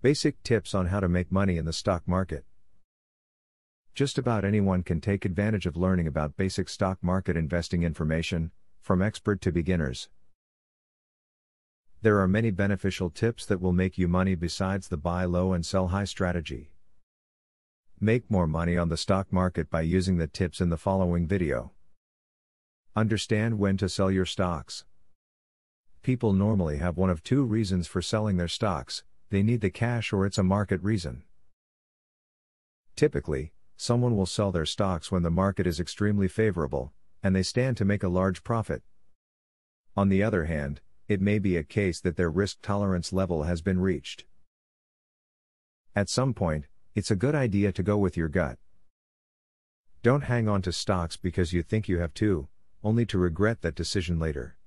Basic tips on how to make money in the stock market. Just about anyone can take advantage of learning about basic stock market investing information, from expert to beginners. There are many beneficial tips that will make you money besides the buy low and sell high strategy. Make more money on the stock market by using the tips in the following video. Understand when to sell your stocks. People normally have one of two reasons for selling their stocks: they need the cash or it's a market reason. Typically, someone will sell their stocks when the market is extremely favorable, and they stand to make a large profit. On the other hand, it may be a case that their risk tolerance level has been reached. At some point, it's a good idea to go with your gut. Don't hang on to stocks because you think you have to, only to regret that decision later.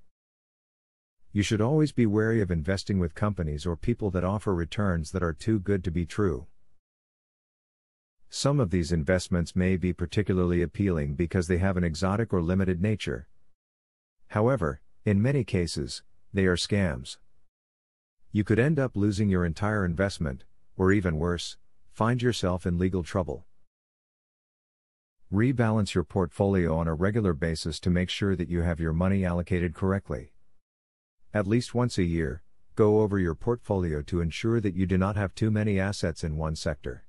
You should always be wary of investing with companies or people that offer returns that are too good to be true. Some of these investments may be particularly appealing because they have an exotic or limited nature. However, in many cases, they are scams. You could end up losing your entire investment, or even worse, find yourself in legal trouble. Rebalance your portfolio on a regular basis to make sure that you have your money allocated correctly. At least once a year, go over your portfolio to ensure that you do not have too many assets in one sector.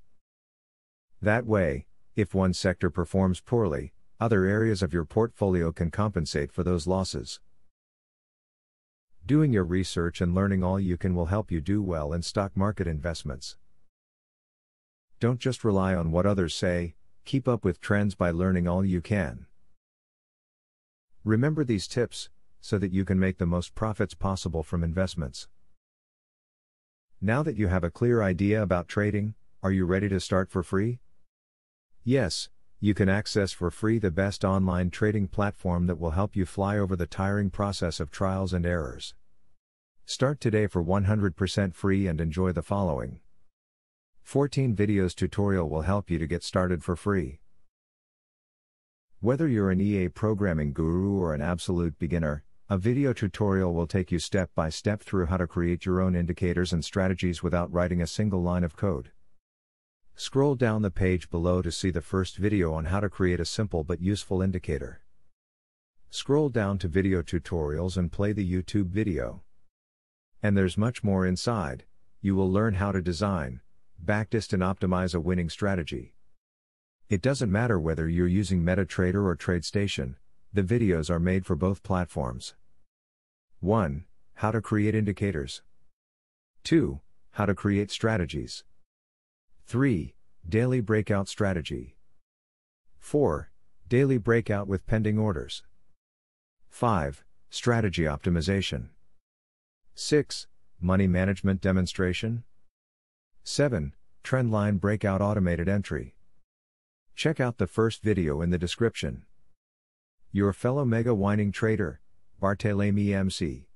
That way, if one sector performs poorly, other areas of your portfolio can compensate for those losses. Doing your research and learning all you can will help you do well in stock market investments. Don't just rely on what others say, keep up with trends by learning all you can. Remember these tips, so that you can make the most profits possible from investments. Now that you have a clear idea about trading, are you ready to start for free? Yes, you can access for free the best online trading platform that will help you fly over the tiring process of trials and errors. Start today for 100% free and enjoy the following 14 videos tutorial will help you to get started for free. Whether you're an EA programming guru or an absolute beginner, a video tutorial will take you step by step through how to create your own indicators and strategies without writing a single line of code. Scroll down the page below to see the first video on how to create a simple but useful indicator. Scroll down to video tutorials and play the YouTube video. And there's much more inside. You will learn how to design, backtest and optimize a winning strategy. It doesn't matter whether you're using MetaTrader or TradeStation, the videos are made for both platforms. 1. How to create indicators. 2. How to create strategies. 3. Daily breakout strategy. 4. Daily breakout with pending orders. 5. Strategy optimization. 6. Money management demonstration. 7. Trendline breakout automated entry. Check out the first video in the description. Your fellow mega winning trader, Barthélemy MC.